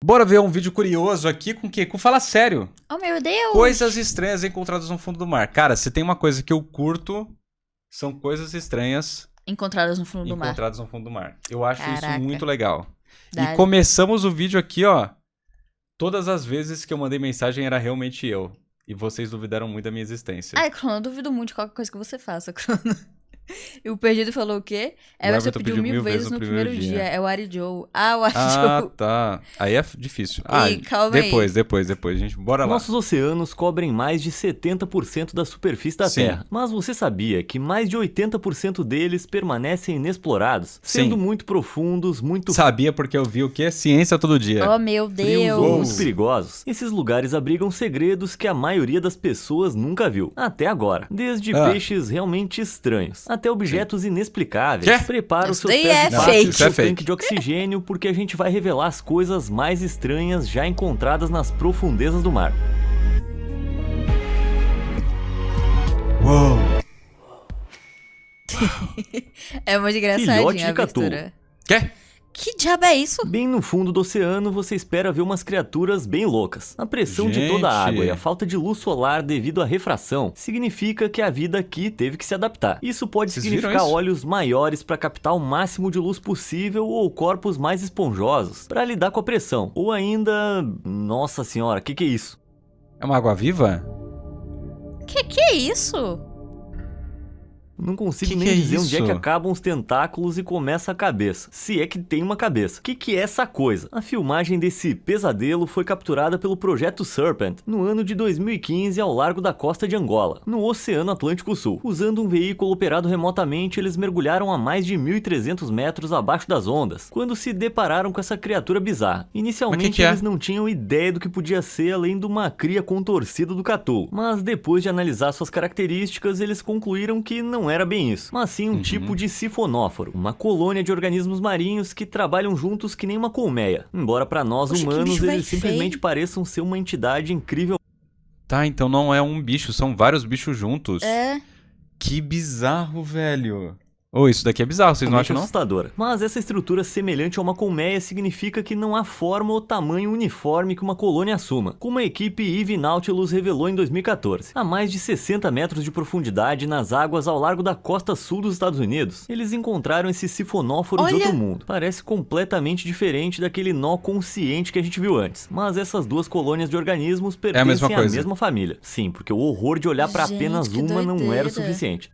Bora ver um vídeo curioso aqui com o quê? Com Fala Sério. Oh, meu Deus! Coisas estranhas encontradas no fundo do mar. Cara, se tem uma coisa que eu curto, são coisas estranhas Encontradas no fundo do mar. encontradas no fundo do mar. Eu acho isso Caraca. muito legal. E Dá- começamos o vídeo aqui, ó. Todas as vezes que eu mandei mensagem era realmente eu. E vocês duvidaram muito da minha existência. Ai, Crono, eu duvido muito de qualquer coisa que você faça, Crono. E o Perdido falou o quê? O Você Everton pediu mil vezes no primeiro dia. É o Ari Joe. Ah, o Ari Ah, Joe. tá. Aí é difícil. Ah, calma aí. depois, gente. Bora lá. Nossos oceanos cobrem mais de 70% da superfície da Sim. Terra. Mas você sabia que mais de 80% deles permanecem inexplorados, sendo Sim. muito profundos, muito Sabia porque eu vi o quê? Ciência todo dia. Oh, meu frios ou Deus. muito perigosos. Esses lugares abrigam segredos que a maioria das pessoas nunca viu, até agora. Desde peixes realmente estranhos, até objetos inexplicáveis. Quê? Prepara os Isso seus daí pés é de pato fake. e Isso seu é fake. tanque de oxigênio, porque a gente vai revelar as coisas mais estranhas já encontradas nas profundezas do mar. Uou. É muito Filhote engraçadinho a de catu. abertura. Quê? Que diabo é isso? Bem no fundo do oceano, você espera ver umas criaturas bem loucas. A pressão de toda a Gente. água e a falta de luz solar devido à refração significa que a vida aqui teve que se adaptar. Isso pode Vocês viram significar isso? olhos maiores para captar o máximo de luz possível ou corpos mais esponjosos para lidar com a pressão. Ou ainda, nossa senhora, que é isso? É uma água viva? Que é isso? Não consigo Que nem é dizer onde é isso? que acabam os tentáculos e começa a cabeça. Se é que tem uma cabeça. O que é essa coisa? A filmagem desse pesadelo foi capturada pelo Projeto Serpent no ano de 2015 ao largo da costa de Angola, no Oceano Atlântico Sul. Usando um veículo operado remotamente, eles mergulharam a mais de 1.300 metros abaixo das ondas, quando se depararam com essa criatura bizarra. Inicialmente, Mas que é? eles não tinham ideia do que podia ser além de uma cria contorcida do catulo. Mas depois de analisar suas características, eles concluíram que não era bem isso, mas sim um tipo de sifonóforo, uma colônia de organismos marinhos que trabalham juntos que nem uma colmeia. Embora para nós Poxa, que humanos bicho eles feio. simplesmente pareçam ser uma entidade incrível. Tá, então não é um bicho, são vários bichos juntos. É. Que bizarro, velho. Ô, isso daqui é bizarro, vocês não Realmente acham, não? assustadora. Mas essa estrutura semelhante a uma colmeia significa que não há forma ou tamanho uniforme que uma colônia assuma, como a equipe Eve Nautilus revelou em 2014. A mais de 60 metros de profundidade nas águas ao largo da costa sul dos Estados Unidos, eles encontraram esse sifonóforo de Olha! outro mundo. Parece completamente diferente daquele nó consciente que a gente viu antes. Mas essas duas colônias de organismos pertencem mesma à coisa. mesma família. Sim, porque o horror de olhar para Gente, apenas que uma não era doideira. o suficiente.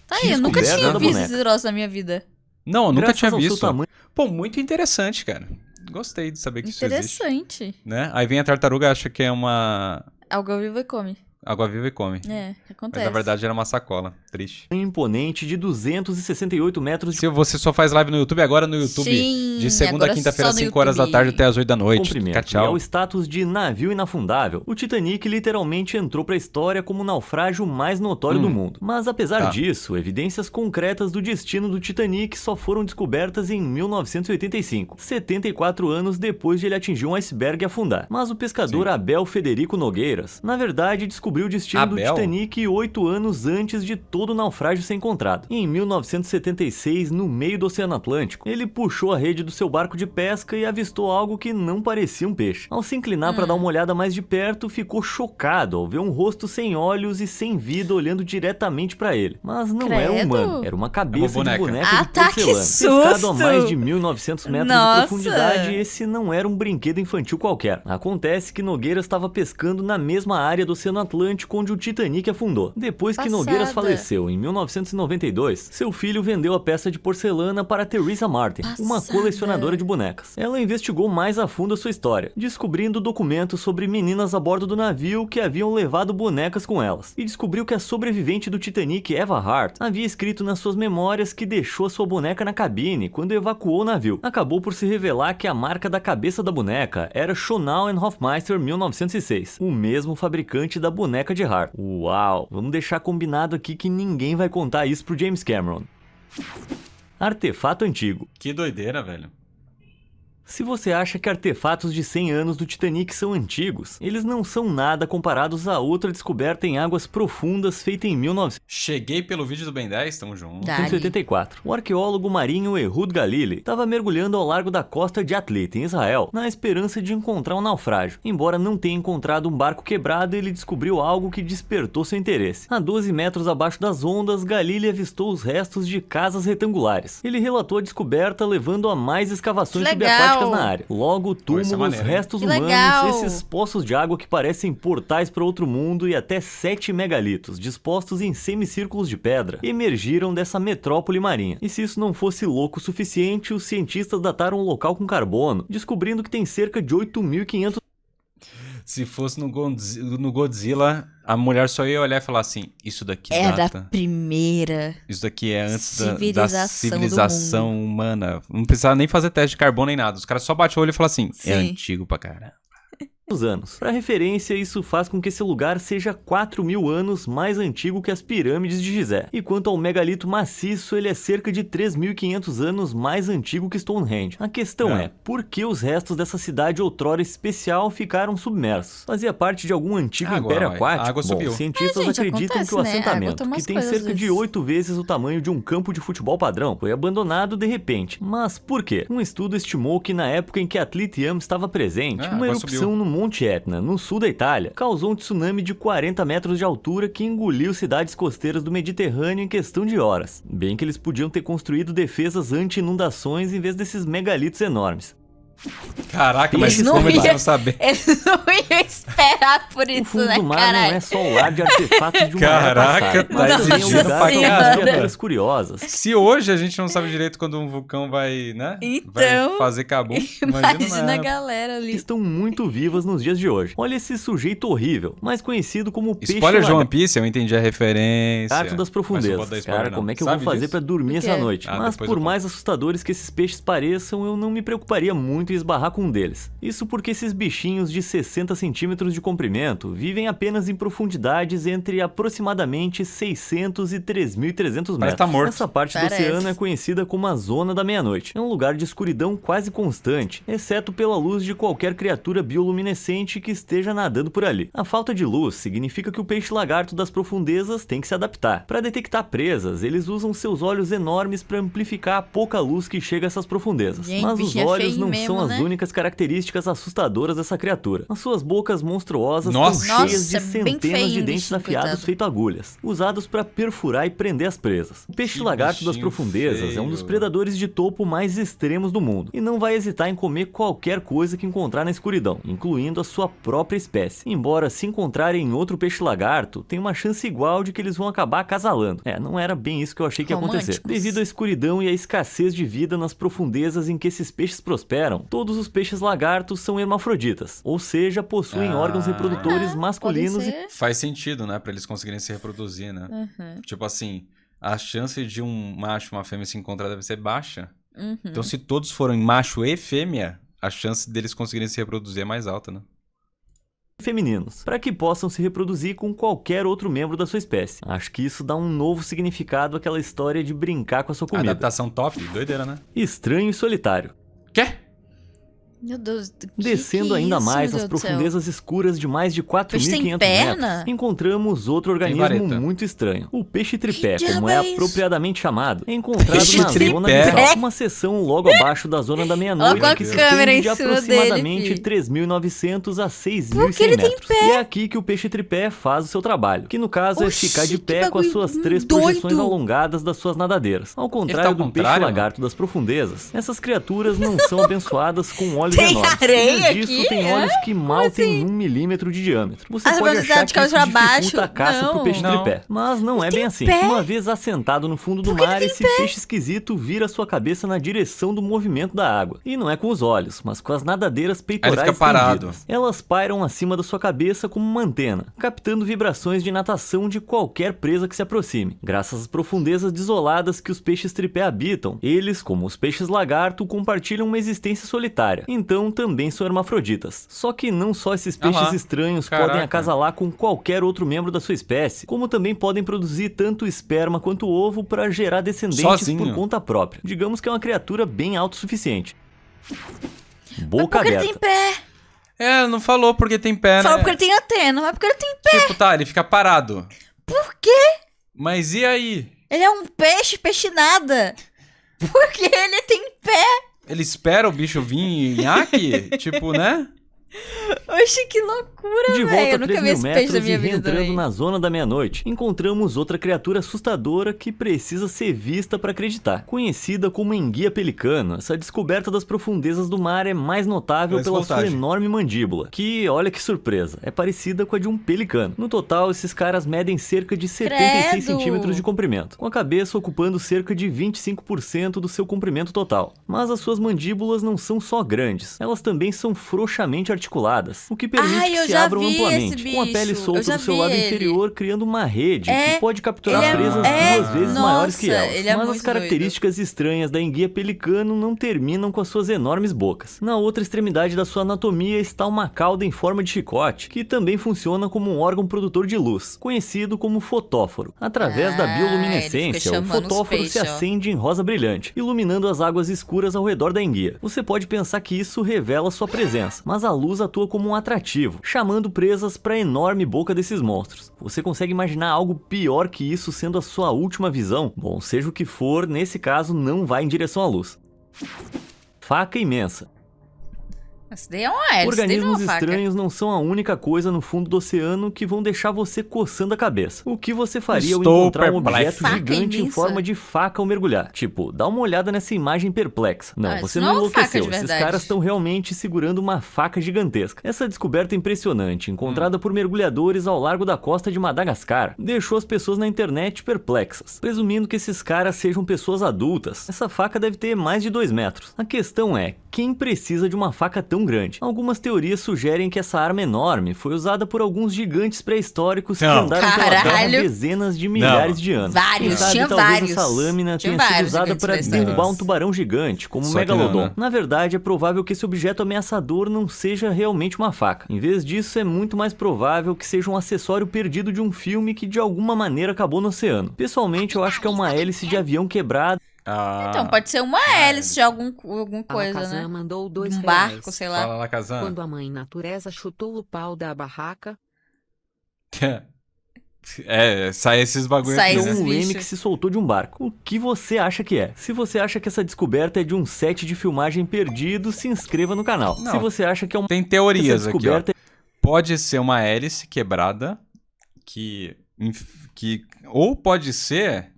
Tá aí, eu nunca descoberta tinha da visto boneca. esse troço na minha vida. Não, eu nunca Graças tinha ao seu visto. tamanho- Pô, muito interessante, cara. Gostei de saber que isso existe. Interessante. Né? Aí vem a tartaruga, acha que é uma Algo vivo e come. água viva e come. É, Mas acontece. na verdade era uma sacola. Triste. Imponente de 268 metros de Se você só faz live no YouTube, agora no YouTube. Sim, De segunda a agora quinta-feira, só no 5 horas da YouTube. tarde até as 8 da noite. comprimento Fica e tchau. ao status de navio inafundável, o Titanic literalmente entrou para a história como o naufrágio mais notório do mundo. Mas apesar Tá. disso, evidências concretas do destino do Titanic só foram descobertas em 1985, 74 anos depois de ele atingir um iceberg e afundar. Mas o pescador Sim. Abel Federico Nogueiras, na verdade, descobriu o destino do Abel? Titanic 8 anos antes de todo o naufrágio ser encontrado. Em 1976, no meio do Oceano Atlântico, ele puxou a rede do seu barco de pesca e avistou algo que não parecia um peixe. Ao se inclinar para dar uma olhada mais de perto, ficou chocado ao ver um rosto sem olhos e sem vida olhando diretamente para ele. Mas não era um Credo. humano, era uma cabeça É uma de boneca. boneca Ah, de tá, que porcelana. Pescado a susto! mais de 1.900 metros Nossa! de profundidade, esse não era um brinquedo infantil qualquer. Acontece que Nogueiras estava pescando na mesma área do Oceano Atlântico onde o Titanic afundou. Depois que Passada. Nogueiras faleceu em 1992, seu filho vendeu a peça de porcelana para Teresa Martin, uma Passada. colecionadora de bonecas. Ela investigou mais a fundo a sua história, descobrindo documentos sobre meninas a bordo do navio que haviam levado bonecas com elas, e descobriu que a sobrevivente do Titanic, Eva Hart, havia escrito nas suas memórias que deixou sua boneca na cabine quando evacuou o navio. Acabou por se revelar que a marca da cabeça da boneca era Schonau Hofmeister 1906, o mesmo fabricante da boneca de Hart. Uau! Vamos deixar combinado aqui que ninguém vai contar isso pro James Cameron. Artefato antigo. Que doideira, velho. Se você acha que artefatos de 100 anos do Titanic são antigos, eles não são nada comparados a outra descoberta em águas profundas feita em Cheguei pelo vídeo do Ben 10, tamo junto. Dá. 1984. O arqueólogo marinho Ehud Galili estava mergulhando ao largo da costa de Atlit, em Israel, na esperança de encontrar um naufrágio. Embora não tenha encontrado um barco quebrado, ele descobriu algo que despertou seu interesse. A 12 metros abaixo das ondas, Galili avistou os restos de casas retangulares. Ele relatou a descoberta, levando a mais escavações Que subaquáticas legal. na área. Logo, túmulos, maneiro, hein? restos Que humanos, legal. esses poços de água que parecem portais para outro mundo e até 7 megalitos, dispostos em semicírculos de pedra, emergiram dessa metrópole marinha. E se isso não fosse louco o suficiente, os cientistas dataram o local com carbono, descobrindo que tem cerca de 8.500 Se fosse no Godzilla, a mulher só ia olhar e falar assim, isso daqui É data... da primeira Isso daqui é antes da civilização civilização humana. Não precisava nem fazer teste de carbono nem nada. Os caras só batem o olho e falam assim, é Sim. antigo pra caramba. anos. Para referência, isso faz com que esse lugar seja 4.000 anos mais antigo que as pirâmides de Gizé. E quanto ao megalito maciço, ele é cerca de 3.500 anos mais antigo que Stonehenge. A questão é, por que os restos dessa cidade outrora especial ficaram submersos? Fazia parte de algum antigo Agora império vai. aquático? A água subiu. Cientistas Gente, acreditam acontece, que o né? A água assentamento, toma que as tem coisas, cerca às de vezes. 8 vezes o tamanho de um campo de futebol padrão, foi abandonado de repente. Mas por quê? Um estudo estimou que na época em que Atlit Yam estava presente, Ah, uma agora erupção subiu. no Monte Etna, no sul da Itália, causou um tsunami de 40 metros de altura que engoliu cidades costeiras do Mediterrâneo em questão de horas. Bem que eles podiam ter construído defesas anti-inundações em vez desses megalitos enormes. Caraca, mas Eles como não eles iam- não saber? Eles não iam esperar por O isso, fundo né, do mar caralho? não é só o lar de artefatos de uma era Caraca, passada, tá mas também é um exigindo lugar pra para caramba. criaturas curiosas. Se hoje a gente não sabe direito quando um vulcão vai, né? Então, vai fazer cabum. Imagina na a época. galera Que ali. estão muito vivas nos dias de hoje. Olha esse sujeito horrível, mais conhecido como peixe Spoiler de One lagarto Piece, eu entendi a referência. das Mas eu profundezas. vou dar spoiler, Cara, não. como é que eu Sabe vou fazer disso? pra dormir O essa quê? noite? Ah, Mas depois por eu mais assustadores que esses peixes pareçam, eu não me preocuparia muito em esbarrar com um deles. Isso porque esses bichinhos de 60 centímetros de comprimento vivem apenas em profundidades entre aproximadamente 600 e 3.300 metros. Parece tá morto. Essa parte do Parece. oceano é conhecida como a Zona da Meia-Noite. É um lugar de escuridão quase constante, exceto pela luz de qualquer criatura bioluminescente que esteja nadando por ali. A falta de luz significa que o peixe-lagarto das profundezas tem que se adaptar. Para detectar presas, eles usam seus olhos enormes para amplificar a pouca luz que chega a essas profundezas. Gente, Mas os bichinho é olhos feio não mesmo, são as né? únicas características assustadoras dessa criatura. As suas bocas monstruosas Nossa. estão cheias de Nossa, bem centenas de feinho o dentes bichinho, afiados coitado. feito agulhas, usados para perfurar e prender as presas. O peixe-lagarto das bichinho profundezas é um dos feio. predadores de topo mais extremos do mundo e não vai hesitar em comer qualquer coisa que encontrar na escuridão, incluindo a sua própria espécie. Embora se encontrarem outro peixe-lagarto, tem uma chance igual de que eles vão acabar acasalando. Não era bem isso que eu achei que ia acontecer. Românticos. Devido à escuridão e à escassez de vida nas profundezas em que esses peixes prosperam, todos os peixes-lagartos são hermafroditas, ou seja, possuem órgãos reprodutores masculinos Pode e ser. Faz sentido, né? Pra eles conseguirem se reproduzir, né? Uhum, Tipo assim, a chance de um macho e uma fêmea se encontrar deve ser baixa. uhum. Então, se todos forem macho e fêmea, a chance deles conseguirem se reproduzir é mais alta, né? femininos, para que possam se reproduzir com qualquer outro membro da sua espécie. Acho que isso dá um novo significado àquela história de brincar com a sua comida. Adaptação top, doideira, né? Estranho e solitário. Quê? Meu Deus, Descendo ainda isso, mais meu as Deus do céu? profundezas escuras de mais de Peixe tem 4.500 perna? metros, encontramos outro organismo vareta. muito estranho. O peixe-tripé, Que como diabo é é isso? apropriadamente chamado, é encontrado Peixe na zona tripé? mitral, uma seção logo abaixo da zona da meia-noite Olha que com se a câmera estende de em cima aproximadamente dele, 3.900 a 6.100 Por que ele tem metros. E é aqui que o peixe-tripé faz o seu trabalho, que no caso é Oxi, ficar de que pé com as bagulho suas 3 doido! projeções alongadas das suas nadadeiras. Ao contrário do contrário, peixe-lagarto das profundezas, essas criaturas não são abençoadas com olhos Tem enormes. areia Em vez disso, aqui? tem olhos que mal têm 1 milímetro de diâmetro. Você As pode achar velocidades que isso de cabeça pra dificulta a baixo? caça pro Não. peixe-tripé. Mas não é bem assim. pé? Uma vez assentado no fundo do mar, esse peixe esquisito vira sua cabeça na direção do movimento da água. E não é com os olhos, mas com as nadadeiras peitorais fica parado. estendidas. Elas pairam acima da sua cabeça como uma antena, captando vibrações de natação de qualquer presa que se aproxime. Graças às profundezas desoladas que os peixes-tripé habitam, eles, como os peixes-lagarto, compartilham uma existência solitária. Então também são hermafroditas. Só que não só esses peixes Aham. estranhos Caraca. podem acasalar com qualquer outro membro da sua espécie, como também podem produzir tanto esperma quanto ovo para gerar descendentes Sozinho. por conta própria. Digamos que é uma criatura bem autossuficiente. boca porque ele aberta. tem pé. É, não falou porque tem pé, Falou né? porque ele tem antena, mas porque ele tem pé. Tipo, tá, ele fica parado. Por quê? Mas e aí? Ele é um peixe, peixe nada. Porque ele tem pé. Ele espera o bicho vir em nhaque? Tipo, né? Oxe, que loucura, De velho. volta Eu a nunca 3 vi mil esse peixe na metros e minha vida reentrando também. na zona da meia-noite, encontramos outra criatura assustadora que precisa ser vista para acreditar. Conhecida como enguia pelicano, essa descoberta das profundezas do mar é mais notável pela sua Voltagem. enorme mandíbula, que, olha que surpresa, é parecida com a de um pelicano. No total, esses caras medem cerca de 76 Credo! centímetros de comprimento, com a cabeça ocupando cerca de 25% do seu comprimento total. Mas as suas mandíbulas não são só grandes, elas também são frouxamente articuladas, o que permite Ai, que eu se já abram vi amplamente, esse com a pele bicho. solta Eu já do seu vi lado ele. inferior, criando uma rede É, que pode capturar ele é- presas é, 2 vezes nossa, maiores que elas. ele é Mas as muito características estranhas da enguia pelicano não terminam com as suas enormes bocas. Na outra extremidade da sua anatomia está uma cauda em forma de chicote, que também funciona como um órgão produtor de luz, conhecido como fotóforo. Através da Ah, ele bioluminescência, fica o chamando os fotóforo se peixes, ó. acende em rosa brilhante, iluminando as águas escuras ao redor da enguia. Você pode pensar que isso revela sua presença, mas a luz atua como um atrativo, chamando presas para a enorme boca desses monstros. Você consegue imaginar algo pior que isso sendo a sua última visão? Bom, seja o que for, nesse caso não vai em direção à luz. Faca imensa. Esse daí é uma hélice, esse daí não é Organismos uma faca. estranhos não são a única coisa no fundo do oceano que vão deixar você coçando a cabeça. O que você faria ao Estou encontrar um perplexo. objeto Faca gigante em imensa? forma de faca ao mergulhar? Tipo, dá uma olhada nessa imagem perplexa. Não, Ah, você isso não não é uma faca enlouqueceu. de Esses verdade. caras estão realmente segurando uma faca gigantesca. Essa descoberta impressionante, encontrada por mergulhadores ao largo da costa de Madagascar, deixou as pessoas na internet perplexas, presumindo que esses caras sejam pessoas adultas. Essa faca deve ter mais de 2 metros. A questão é, quem precisa de uma faca tão grande? Algumas teorias sugerem que essa arma enorme foi usada por alguns gigantes pré-históricos que Não. andaram pela Terra Caralho. dezenas de milhares de anos. Vários, Quem sabe, tinha talvez vários. essa lâmina Tinha tenha sido vários usada gigantes para pré-históricos. derrubar um tubarão gigante, como o Só que não, Megalodon. né? Na verdade, é provável que esse objeto ameaçador não seja realmente uma faca. Em vez disso, é muito mais provável que seja um acessório perdido de um filme que de alguma maneira acabou no oceano. Pessoalmente, eu acho que é uma hélice de avião quebrada. Ah, Então, pode ser uma hélice de alguma coisa, Alakazam né? mandou De 2 um reais. barco, sei lá. Fala lá, Kazan. Quando a mãe natureza chutou o pau da barraca, É, sai esses bagulho Sai aqui, É esses né? um leme bichos. que se soltou de um barco. O que você acha que é? Se você acha que essa descoberta é de um set de filmagem perdido, se inscreva no canal. Não. Se você acha que é uma Tem teorias essa aqui, ó. descoberta Pode ser uma hélice quebrada que ou pode ser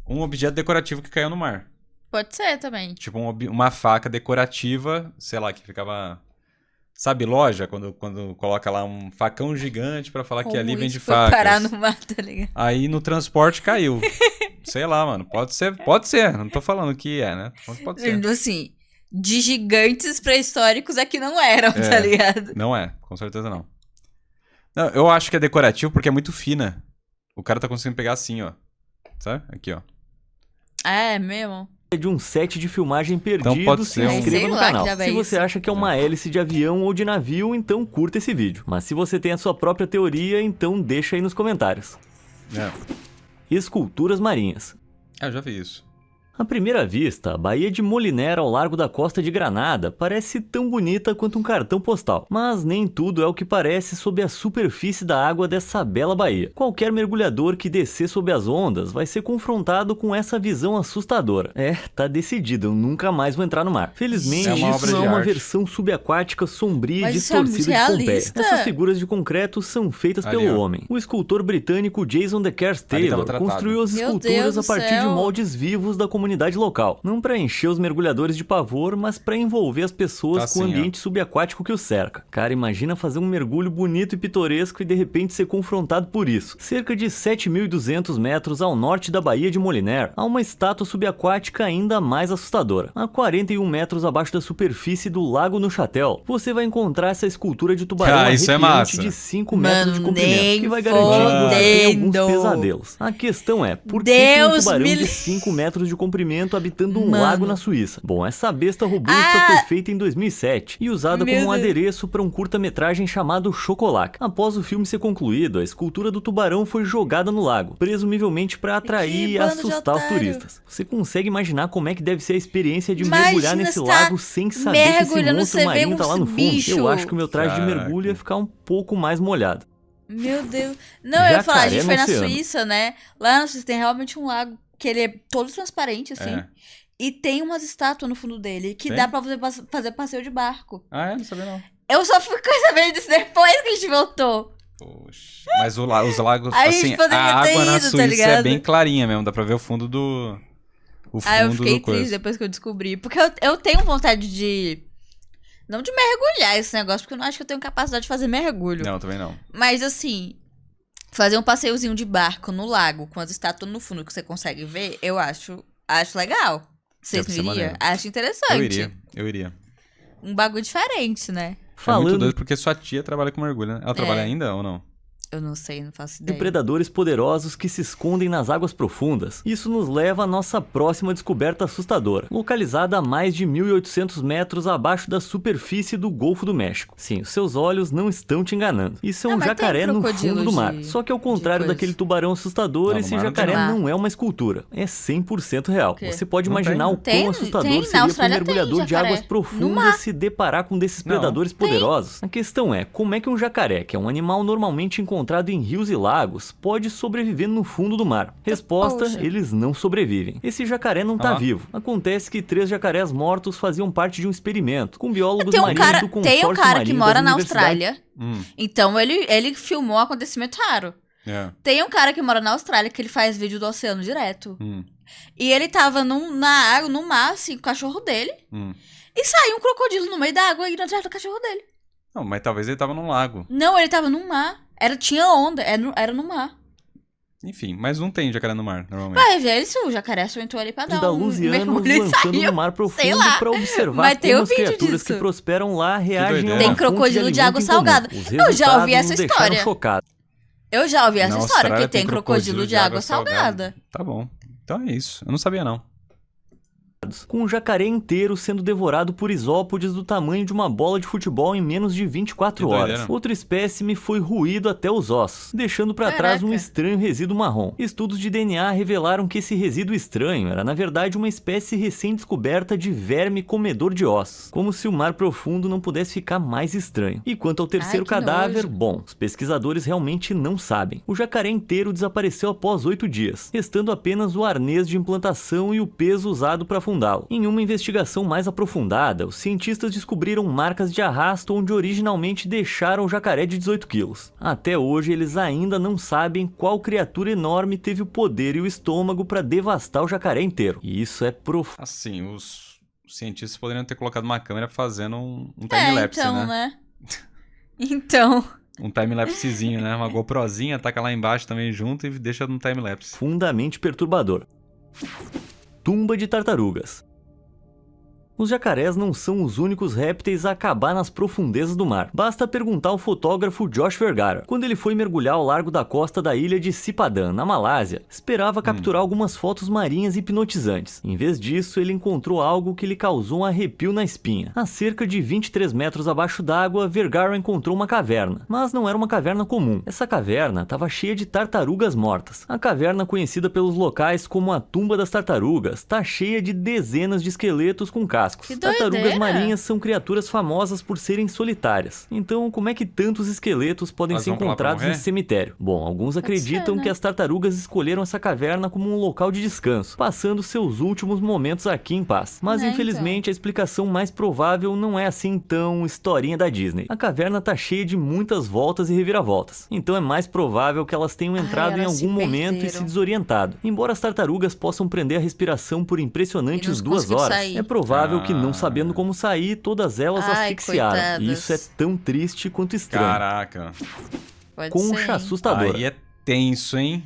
um objeto decorativo que caiu no mar. Pode ser também. Tipo uma faca decorativa, sei lá, que ficava... Sabe loja? Quando coloca lá um facão gigante pra falar que Como ali vende isso foi facas. parar no mar, tá ligado? Aí no transporte caiu. Sei lá, mano. Pode ser. Não tô falando que é, né? Tô falando que pode ser. Assim, de gigantes pré-históricos é que não eram, tá ligado? Não é, com certeza não. Não, eu acho que é decorativo porque é muito fina. O cara tá conseguindo pegar assim, ó. Sabe? Aqui, ó. É mesmo? é de um set de filmagem perdido, Então pode se ser um- inscreva Sei no lá, canal. que diabo é Se você isso? acha que é uma hélice de avião ou de navio, então curta esse vídeo. Mas se você tem a sua própria teoria, então deixa aí nos comentários. É. Esculturas marinhas. Eu já vi isso. À primeira vista, a Baía de Moliner ao largo da costa de Granada parece tão bonita quanto um cartão postal. Mas nem tudo é o que parece sob a superfície da água dessa bela baía. Qualquer mergulhador que descer sob as ondas vai ser confrontado com essa visão assustadora. É, tá decidido, eu nunca mais vou entrar no mar. Felizmente, É uma isso obra não de é uma arte. versão subaquática sombria Mas e isso é muito distorcida de Pompeia. realista. Essas figuras de concreto são feitas Ali, pelo ó. homem. O escultor britânico Jason de Kers Ali tava Taylor tratado. construiu as Meu esculturas Deus a do partir de céu. moldes vivos da comunidade local. Não para encher os mergulhadores de pavor, mas para envolver as pessoas Tá com o assim, ó. ambiente subaquático que o cerca. Cara, imagina fazer um mergulho bonito e pitoresco e de repente ser confrontado por isso. Cerca de 7.200 metros ao norte da Baía de Moliner, há uma estátua subaquática ainda mais assustadora. A 41 metros abaixo da superfície do Lago Neuchâtel, você vai encontrar essa escultura de tubarão Ah, isso é arrepiante massa. de 5 metros de Mano, comprimento, nem que vai garantir que você tenha alguns fodendo. pesadelos. A questão é, por que um Deus tubarão me de 5 metros de comprimento comprimento habitando um Mano. lago na Suíça. Bom, essa besta robusta foi feita em 2007 e usada Meu como um Deus. adereço para um curta-metragem chamado Chocolat. Após o filme ser concluído, a escultura do tubarão foi jogada no lago, presumivelmente para atrair Que e bando de assustar os otário. turistas. Você consegue imaginar como é que deve ser a experiência de Imagina mergulhar nesse você tá lago sem saber que esse mergulhando, monstro você vê marinho tá uns lá no fundo? bicho. Eu acho que o meu traje de Caraca. mergulho ia ficar um pouco mais molhado. Meu Deus. Não, eu ia falar, a Jacaré gente no foi na oceano. Suíça, né? Lá na Suíça tem realmente um lago que ele é todo transparente, assim. É. E tem umas estátuas no fundo dele que Tem? dá pra você fazer passeio de barco. Ah, não sabia não. Eu só fiquei sabendo disso depois que a gente voltou. Poxa. Mas os lagos, A assim, gente poderia a ter água na ido, tá Suíça é ligado? bem clarinha mesmo. Dá pra ver o fundo do... O fundo Eu fiquei do coisa. triste depois que eu descobri. Porque eu tenho vontade de... Não de mergulhar esse negócio, porque eu não acho que eu tenho capacidade de fazer mergulho. Não, também não. Mas assim, fazer um passeiozinho de barco no lago com as estátuas no fundo que você consegue ver, eu acho legal. Vocês Deve ser não iriam? maneiro. Acho interessante. Eu iria. Um bagulho diferente, né? É muito Falando doido porque sua tia trabalha com mergulho, né? Ela trabalha ainda ou não? Eu não sei, não faço de ideia. predadores poderosos que se escondem nas águas profundas. Isso nos leva à nossa próxima descoberta assustadora, localizada a mais de 1.800 metros abaixo da superfície do Golfo do México. Sim, os seus olhos não estão te enganando. Isso é um mas tem jacaré no crocodilo fundo do mar. de- Só que ao contrário coisa. daquele tubarão assustador, Não, no esse mar não jacaré tem. não é uma escultura. É 100% real. quê? Você pode Não imaginar tem. o quão Tem, assustador tem. Na seria para um Austrália tem mergulhador de jacaré. águas No mar. profundas se deparar com um desses Não. predadores poderosos. A questão é, como é que um jacaré, que é um animal normalmente encontrado em rios e lagos, pode sobreviver no fundo do mar? Resposta, Poxa. eles não sobrevivem. Esse jacaré não tá Ah. vivo. Acontece que 3 jacarés mortos faziam parte de um experimento com biólogos Tem um marinhos cara, do consórcio tem um cara que marinho mora das na universidades. Austrália. Então ele filmou um acontecimento raro. É. Tem um cara que mora na Austrália que ele faz vídeo do oceano direto. Hum. E ele tava na água, no mar, assim, com o cachorro dele. Hum. E saiu um crocodilo no meio da água indo atrás do cachorro dele. Não, mas talvez ele tava num lago. Não, ele tava no mar. Tinha onda, era no mar. Enfim, mas não tem jacaré no mar, normalmente. Vai ver se o jacaré só entrou ali pra dar um Dalusianos mergulho e lançando saiu. no mar profundo lá. para observar Mas tem como o as vídeo criaturas disso. que prosperam lá reagem a doideira. uma Tem fonte crocodilo de alimento água em comum. salgada. Os Eu já ouvi resultados essa nos deixaram história. chocados. Eu já ouvi essa Na história, Austrália que tem crocodilo de água salgada. Tá bom. Então é isso. Eu não sabia, não. Com um jacaré inteiro sendo devorado por isópodes do tamanho de uma bola de futebol em menos de 24 Que horas. doideira. Outro espécime foi ruído até os ossos, deixando para trás um Caraca. estranho resíduo marrom. Estudos de DNA revelaram que esse resíduo estranho era na verdade uma espécie recém-descoberta de verme comedor de ossos, como se o mar profundo não pudesse ficar mais estranho. E quanto ao terceiro que cadáver, nojo. bom, os pesquisadores realmente não sabem. O jacaré inteiro desapareceu após 8 dias, restando apenas o arnês de implantação e o peso usado para afundá-lo. Em uma investigação mais aprofundada, os cientistas descobriram marcas de arrasto onde originalmente deixaram o jacaré de 18 quilos. Até hoje, eles ainda não sabem qual criatura enorme teve o poder e o estômago para devastar o jacaré inteiro. E isso é profundo. Assim, os cientistas poderiam ter colocado uma câmera fazendo um time-lapse, então, né? Então. Um time-lapsezinho, né? Uma GoProzinha, taca lá embaixo também junto e deixa no time-lapse. Fundamente perturbador. Tumba de tartarugas. Os jacarés não são os únicos répteis a acabar nas profundezas do mar. Basta perguntar ao fotógrafo Josh Vergara. Quando ele foi mergulhar ao largo da costa da ilha de Sipadan, na Malásia, esperava capturar algumas fotos marinhas hipnotizantes. Em vez disso, ele encontrou algo que lhe causou um arrepio na espinha. A cerca de 23 metros abaixo d'água, Vergara encontrou uma caverna. Mas não era uma caverna comum. Essa caverna estava cheia de tartarugas mortas. A caverna, conhecida pelos locais como a Tumba das Tartarugas, está cheia de dezenas de esqueletos com cascos. Que Tartarugas doideira. marinhas são criaturas famosas por serem solitárias. Então, como é que tantos esqueletos podem Elas ser vão pra lá pra encontrados em morrer? cemitério? Bom, alguns acreditam né? que as tartarugas escolheram essa caverna como um local de descanso, passando seus últimos momentos aqui em paz. Mas, infelizmente, a explicação mais provável não é assim tão historinha da Disney. A caverna tá cheia de muitas voltas e reviravoltas. Então é mais provável que elas tenham entrado em elas se algum momento e se perderam. desorientado. Embora as tartarugas possam prender a respiração por impressionantes E não 2 conseguiram horas, sair. é provável que não Ah. sabendo como sair, todas elas Ai, asfixiaram. coitadas. E isso é tão triste quanto estranho. Caraca. Pode Concha ser. assustadora. Aí é tenso, hein?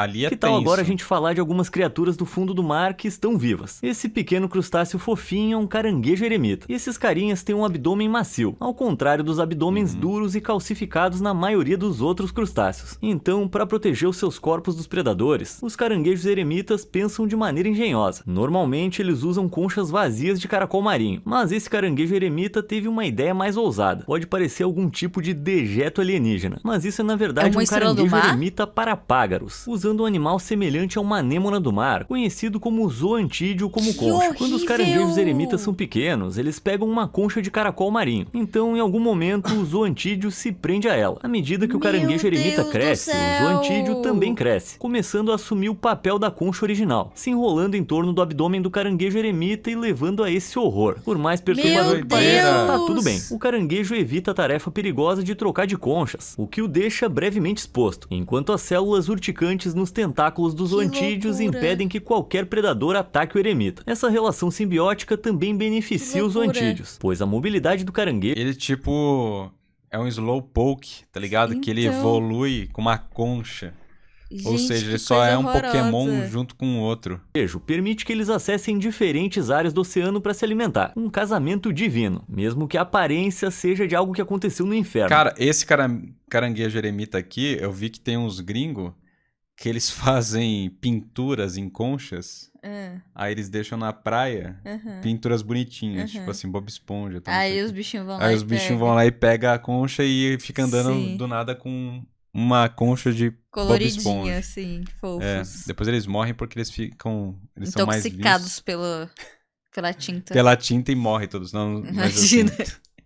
Ali é Que tal tenso. agora a gente falar de algumas criaturas do fundo do mar que estão vivas? Esse pequeno crustáceo fofinho é um caranguejo eremita. E esses carinhas têm um abdômen macio, ao contrário dos abdômenes duros e calcificados na maioria dos outros crustáceos. Então, para proteger os seus corpos dos predadores, os caranguejos eremitas pensam de maneira engenhosa. Normalmente eles usam conchas vazias de caracol marinho, mas esse caranguejo eremita teve uma ideia mais ousada. Pode parecer algum tipo de dejeto alienígena, mas isso é na verdade uma um estrela do caranguejo mar? eremita para págaros, usando um animal semelhante a uma anêmona do mar, conhecido como zoantídeo como Que concha. Quando os horrível! caranguejos eremitas são pequenos, eles pegam uma concha de caracol marinho. Então, em algum momento, o zoantídeo se prende a ela. À medida que o Meu caranguejo eremita Deus do cresce, o céu! zoantídeo também cresce, começando a assumir o papel da concha original, se enrolando em torno do abdômen do caranguejo eremita e levando a esse horror. Por mais perturbador Meu que pareça, tá Deus! tudo bem. O caranguejo evita a tarefa perigosa de trocar de conchas, o que o deixa brevemente exposto, enquanto as células urticantes nos tentáculos dos Que zoantídeos loucura! impedem que qualquer predador ataque o eremita. Essa relação simbiótica também beneficia os loucura! zoantídeos, pois a mobilidade do caranguejo Ele, tipo, é um slowpoke, tá ligado? Que ele Então. evolui com uma concha. Ou Gente, seja, que ele só coisa é um Pokémon horrorosa. junto com o outro. permite que eles acessem diferentes áreas do oceano para se alimentar. Um casamento divino, mesmo que a aparência seja de algo que aconteceu no inferno. Cara, esse caranguejo eremita aqui, eu vi que tem uns gringos que eles fazem pinturas em conchas. Aí eles deixam na praia pinturas bonitinhas, tipo assim, Bob Esponja. tá, não sei Aí o os quê. bichinhos vão lá Aí e os bichinhos pegam. vão lá e pegam a concha e fica andando Sim. do nada com uma concha de Bob Coloridinha, Esponja. assim, É, fofos. depois eles morrem porque eles ficam. Eles são mais Intoxicados lisos pela tinta. pela tinta e morrem todos. Não, mas assim, Imagina.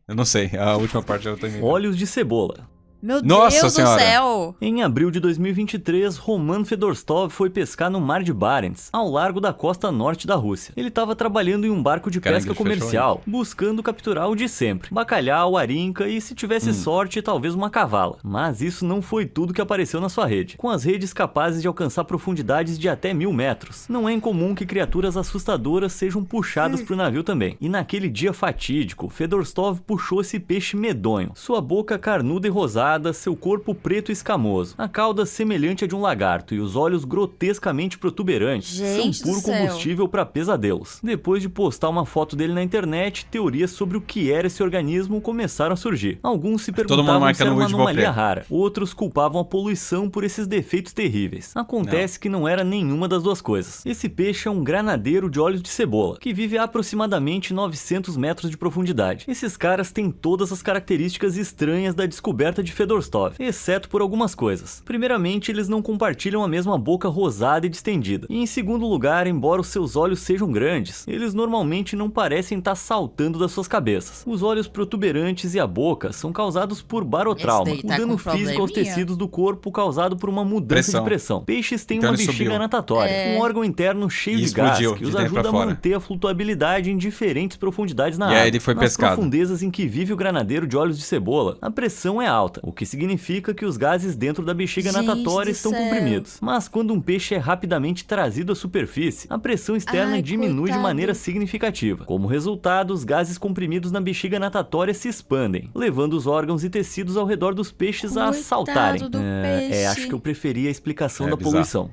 eu não sei, a última parte eu também. Olhos de cebola. Meu Nossa Deus Senhora! do céu! Em abril de 2023, Roman Fedorstov foi pescar no Mar de Barents, ao largo da costa norte da Rússia. Ele estava trabalhando em um barco de Caranguejo pesca fechou comercial, buscando capturar o de sempre: bacalhau, arinca e, se tivesse sorte, talvez uma cavala. Mas isso não foi tudo que apareceu na sua rede. Com as redes capazes de alcançar profundidades de até 1000 metros, não é incomum que criaturas assustadoras sejam puxadas pro navio também. E naquele dia fatídico, Fedorstov puxou esse peixe medonho. Sua boca carnuda e rosada, seu corpo preto e escamoso, a cauda semelhante a de um lagarto e os olhos grotescamente protuberantes Gente são puro do céu. combustível para pesadelos. Depois de postar uma foto dele na internet, teorias sobre o que era esse organismo começaram a surgir. Alguns se mundo perguntavam se marcando era uma o Woody anomalia Bopé. rara, outros culpavam a poluição por esses defeitos terríveis. Acontece que não era nenhuma das duas coisas. Esse peixe é um granadeiro de olhos de cebola, que vive a aproximadamente 900 metros de profundidade. Esses caras têm todas as características estranhas da descoberta de Fedorstov, exceto por algumas coisas. Primeiramente, eles não compartilham a mesma boca rosada e distendida. E em segundo lugar, embora os seus olhos sejam grandes, eles normalmente não parecem estar saltando das suas cabeças. Os olhos protuberantes e a boca são causados por barotrauma, Esse o daí tá dano com físico aos probleminha. tecidos do corpo causado por uma mudança Pressão. de pressão. Peixes têm Então uma ele bexiga subiu. natatória, um órgão interno cheio E de gás explodiu que de os dentro ajuda pra a fora. manter a flutuabilidade em diferentes profundidades na E água. aí ele foi Nas pescado. profundezas em que vive o granadeiro de olhos de cebola, a pressão é alta, o que significa que os gases dentro da bexiga Gente natatória do estão céu. comprimidos. Mas quando um peixe é rapidamente trazido à superfície, a pressão externa Ai, diminui de coitado. maneira significativa. Como resultado, os gases comprimidos na bexiga natatória se expandem, levando os órgãos e tecidos ao redor dos peixes a Coitado saltarem. do peixe. Acho que eu preferia a explicação É da bizarro. poluição.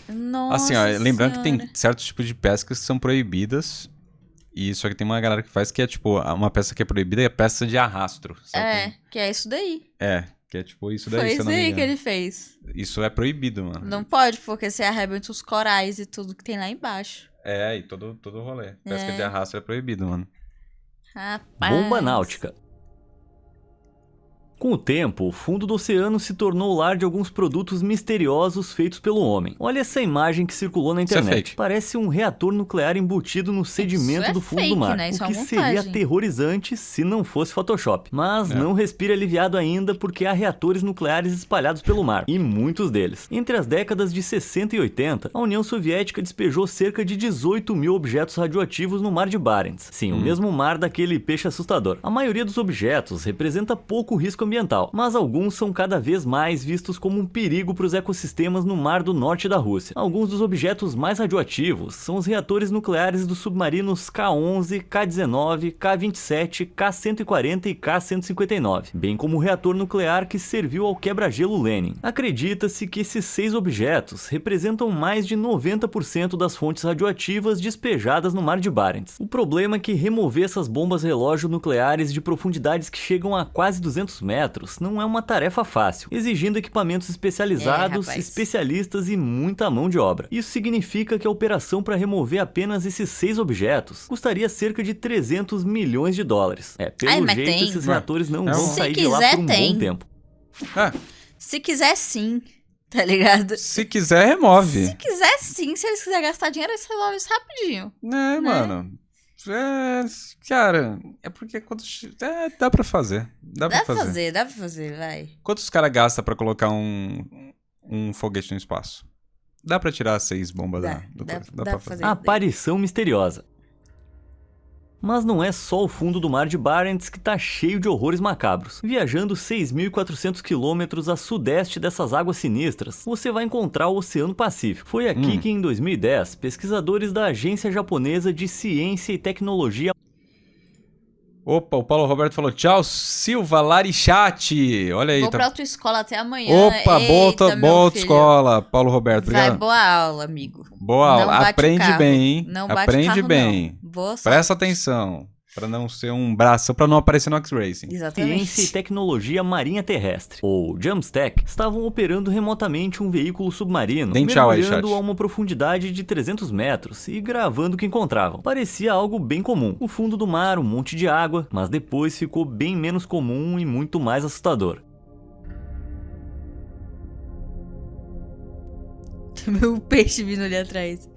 Nossa Assim, ó, lembrando que Senhora. tem certos tipos de pescas que são proibidas. E só que tem uma galera que faz que é tipo, uma peça que é proibida é peça de arrastro. Sabe? É, que é isso daí. É, que é tipo isso daí, Foi se eu isso não me aí engano. que ele fez. Isso é proibido, mano. Não pode, porque você arrebenta os corais e tudo que tem lá embaixo. É, e todo o rolê. Pesca É. de arrastro é proibido, mano. Rapaz. Bomba náutica. Com o tempo, o fundo do oceano se tornou o lar de alguns produtos misteriosos feitos pelo homem. Olha essa imagem que circulou na Isso é internet. fake. Parece um reator nuclear embutido no sedimento é do fundo fake, do mar. né? Isso O é que uma seria montagem. aterrorizante se não fosse Photoshop. Mas É. não respire aliviado ainda, porque há reatores nucleares espalhados pelo mar, e muitos deles. Entre as décadas de 60 e 80, a União Soviética despejou cerca de 18 mil objetos radioativos no Mar de Barents. Sim, o mesmo mar daquele peixe assustador. A maioria dos objetos representa pouco risco ambiental ambiental, mas alguns são cada vez mais vistos como um perigo para os ecossistemas no mar do norte da Rússia. Alguns dos objetos mais radioativos são os reatores nucleares dos submarinos K-11, K-19, K-27, K-140 e K-159, bem como o reator nuclear que serviu ao quebra-gelo Lenin. Acredita-se que esses 6 objetos representam mais de 90% das fontes radioativas despejadas no mar de Barents. O problema é que remover essas bombas relógio nucleares de profundidades que chegam a quase 200 metros não é uma tarefa fácil, exigindo equipamentos especializados, especialistas e muita mão de obra. Isso significa que a operação para remover apenas esses 6 objetos custaria cerca de 300 milhões de dólares. Pelo jeito, esses reatores não vão sair de lá por um bom tempo. Se quiser, sim. Tá ligado? Se quiser, remove. Se quiser, sim. Se eles quiserem gastar dinheiro, eles resolvem isso rapidinho. Né? Mano. Cara, é porque quando... dá pra fazer. Dá pra fazer, vai. Quanto os caras gastam pra colocar um foguete no espaço? Dá pra tirar 6 bombas dá pra fazer. Aparição misteriosa. Mas não é só o fundo do mar de Barents que tá cheio de horrores macabros. Viajando 6.400 quilômetros a sudeste dessas águas sinistras, você vai encontrar o Oceano Pacífico. Foi aqui que em 2010, pesquisadores da Agência Japonesa de Ciência e Tecnologia... Opa, o Paulo Roberto falou, tchau, Silva Larichat. Olha aí. Vou pra autoescola até amanhã. Opa, boa autoescola, Paulo Roberto. Obrigado. Vai, boa aula, amigo. Boa aula. Aprende bem, hein? Não bate Aprende carro, bem. Boa sorte. Presta atenção. Pra não ser um braço, pra não aparecer no X-Racing. Exatamente. Ciência e Tecnologia Marinha Terrestre, ou JUMSTEC, estavam operando remotamente um veículo submarino, mergulhando a uma profundidade de 300 metros e gravando o que encontravam. Parecia algo bem comum. O fundo do mar, um monte de água, mas depois ficou bem menos comum e muito mais assustador. Meu peixe vindo ali atrás.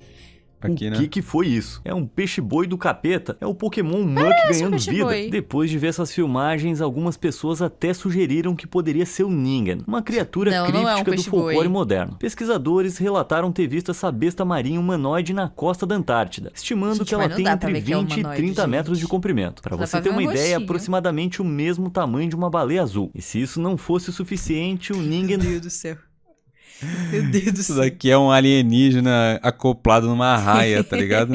Aqui, o que foi isso? É um peixe-boi do capeta? É o Pokémon Muck ganhando vida? Depois de ver essas filmagens, algumas pessoas até sugeriram que poderia ser o Ningen, uma criatura críptica do folclore moderno. Pesquisadores relataram ter visto essa besta marinha humanoide na costa da Antártida, estimando que ela tem entre 20 e 30 metros de comprimento. Pra você ter uma ideia, é aproximadamente o mesmo tamanho de uma baleia azul. E se isso não fosse o suficiente, o Ningen... Meu Deus do céu. Meu Deus do céu. Isso daqui é um alienígena acoplado numa raia, tá ligado?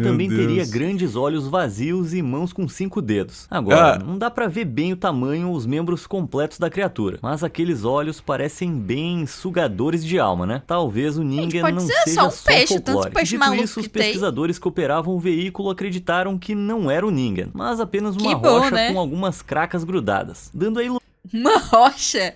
Também teria grandes olhos vazios e mãos com 5 dedos. Agora, não dá pra ver bem o tamanho ou os membros completos da criatura, mas aqueles olhos parecem bem sugadores de alma, né? Talvez o Ningen não seja só peixe, folclore. Dito isso, os pesquisadores que operavam o veículo acreditaram que não era o Ningen, mas apenas uma rocha com algumas cracas grudadas, dando a ilusão. Uma rocha?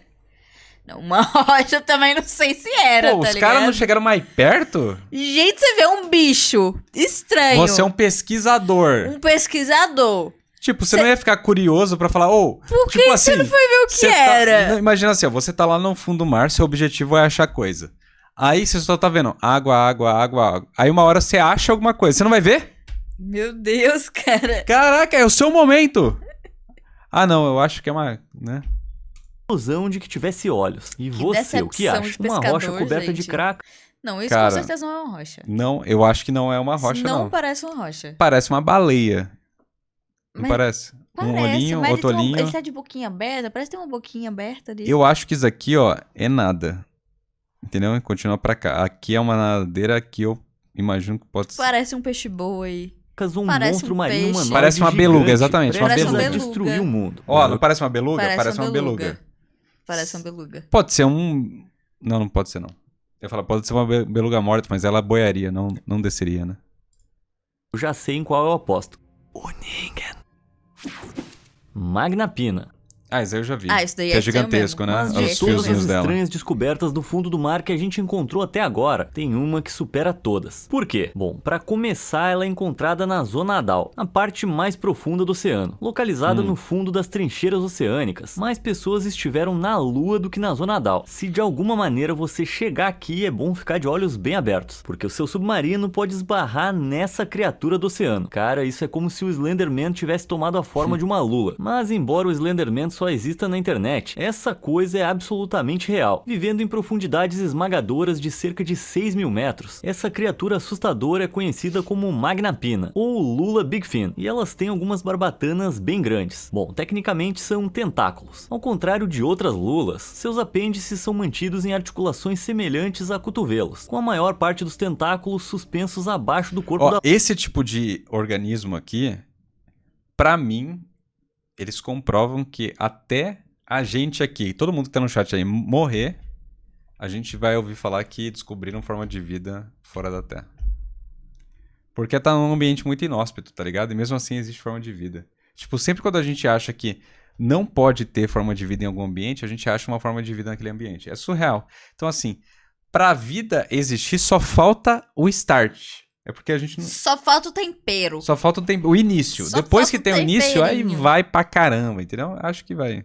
Não, uma rocha eu também não sei se era, tá ligado? Os caras não chegaram mais perto? Gente, você vê um bicho estranho. Você é um pesquisador. Um pesquisador. Tipo, você não ia ficar curioso pra falar, por que assim, você não foi ver o que era? Não, imagina assim, ó, você tá lá no fundo do mar, seu objetivo é achar coisa. Aí você só tá vendo água. Aí uma hora você acha alguma coisa, você não vai ver? Meu Deus, cara. Caraca, é o seu momento. Não, eu acho que é uma, né? Ilusão de que tivesse olhos. E você, o que acha? Uma rocha coberta de craca? Não, isso com certeza não é uma rocha. Não, eu acho que não é uma rocha, não. Não parece uma rocha. Parece uma baleia. Não parece? Um olhinho, outro olhinho. Ele tá de boquinha aberta, parece que tem uma boquinha aberta ali. Eu acho que isso aqui, ó, é nada. Entendeu? Continua pra cá. Aqui é uma nadadeira que eu imagino que pode ser. Parece um peixe-boi. Parece monstro marinho humanoide. Parece uma beluga, exatamente. Parece uma beluga. Destruir o mundo. Ó, não parece uma beluga? Parece uma beluga. Parece uma beluga. Pode ser um... Não pode ser, não. Eu falo, pode ser uma beluga morta, mas ela boiaria, não desceria, né? Eu já sei em qual eu aposto. O Ningen. Magna Pina. Isso aí eu já vi. Isso daí que é gigantesco, né? Mas de todas as estranhas descobertas do fundo do mar que a gente encontrou até agora, tem uma que supera todas. Por quê? Bom, pra começar, ela é encontrada na Zona Adal, a parte mais profunda do oceano, localizada no fundo das trincheiras oceânicas. Mais pessoas estiveram na Lua do que na Zona Adal. Se de alguma maneira você chegar aqui, é bom ficar de olhos bem abertos, porque o seu submarino pode esbarrar nessa criatura do oceano. Cara, isso é como se o Slenderman tivesse tomado a forma de uma lula. Mas embora o Slenderman só só exista na internet. Essa coisa é absolutamente real. Vivendo em profundidades esmagadoras de cerca de 6 mil metros, essa criatura assustadora é conhecida como Magnapina, ou Lula Bigfin, e elas têm algumas barbatanas bem grandes. Bom, tecnicamente são tentáculos. Ao contrário de outras lulas, seus apêndices são mantidos em articulações semelhantes a cotovelos, com a maior parte dos tentáculos suspensos abaixo do corpo da... Esse tipo de organismo aqui, pra mim, eles comprovam que até a gente aqui, todo mundo que tá no chat aí, morrer, a gente vai ouvir falar que descobriram forma de vida fora da Terra. Porque tá num ambiente muito inóspito, tá ligado? E mesmo assim existe forma de vida. Tipo, sempre quando a gente acha que não pode ter forma de vida em algum ambiente, a gente acha uma forma de vida naquele ambiente. É surreal. Então, assim, pra vida existir, só falta o start. É porque a gente não... Só falta o tempero. Só falta o início. Só Depois que falta tem o início, aí temperinho. vai pra caramba, entendeu? Acho que vai.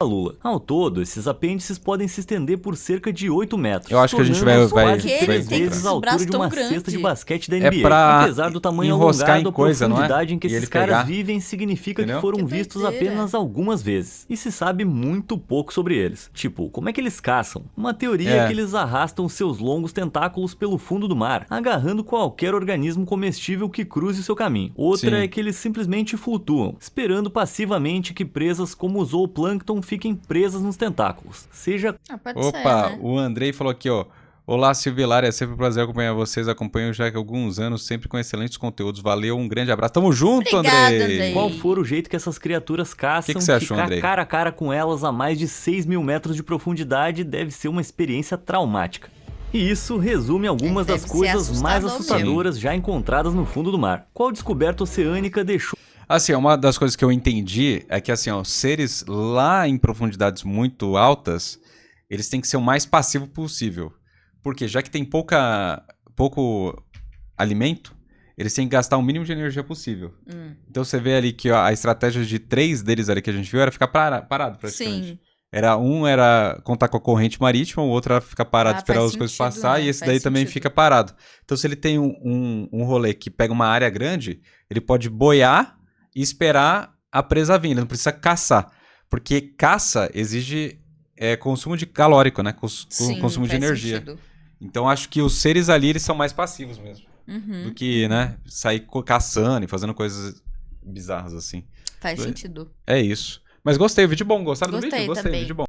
lula. Ao todo, esses apêndices podem se estender por cerca de 8 metros. Eu acho que a gente tornando-os vai quase Porque 3 tem vezes esses a altura braços de tão uma grande. cesta de basquete da É NBA. pra Apesar do tamanho enroscar alongado, em coisa, a não é? profundidade em que E ele esses caras pegar. vivem significa Entendeu? que foram Que vistos doideira. apenas algumas vezes. E se sabe muito pouco sobre eles. Tipo, como é que eles caçam? Uma teoria é que eles arrastam seus longos tentáculos pelo fundo do mar, agarrando qualquer organismo comestível que cruze seu caminho. Outra Sim. é que eles simplesmente flutuam, esperando passivamente que presas como o zooplâncton fiquem presas nos tentáculos. Seja Pode ser, Opa, né? o Andrei falou aqui, ó. Olá, Silvia e Lara, é sempre um prazer acompanhar vocês. Acompanho já há alguns anos, sempre com excelentes conteúdos. Valeu, um grande abraço. Tamo junto, Obrigada, Andrei. Andrei. qual for o jeito que essas criaturas caçam, Que você achou, ficar Andrei? cara a cara com elas a mais de 6 mil metros de profundidade deve ser uma experiência traumática. E isso resume algumas Deve das ser coisas mais assustador assustadoras já encontradas no fundo do mar. Qual descoberta oceânica deixou Assim, uma das coisas que eu entendi é que, assim, ó, seres lá em profundidades muito altas, eles têm que ser o mais passivo possível. Porque já que tem pouco alimento, eles têm que gastar o mínimo de energia possível. Então você vê ali que ó, a estratégia de 3 deles ali que a gente viu era ficar parado praticamente. Sim. Era contar com a corrente marítima, o outro era ficar parado, esperar faz as coisas sentido, passar, né? e esse Faz daí também sentido. fica parado. Então, se ele tem um rolê que pega uma área grande, ele pode boiar e esperar a presa vir, ele não precisa caçar. Porque caça exige consumo de calórico, né? Sim, Consumo de faz energia. sentido. Então, acho que os seres ali, eles são mais passivos mesmo. Uhum. Do que, né, sair caçando e fazendo coisas bizarras assim. Faz sentido. É isso. Mas gostei, o vídeo bom. Gostaram do Gostei vídeo? Gostei, também. vídeo bom.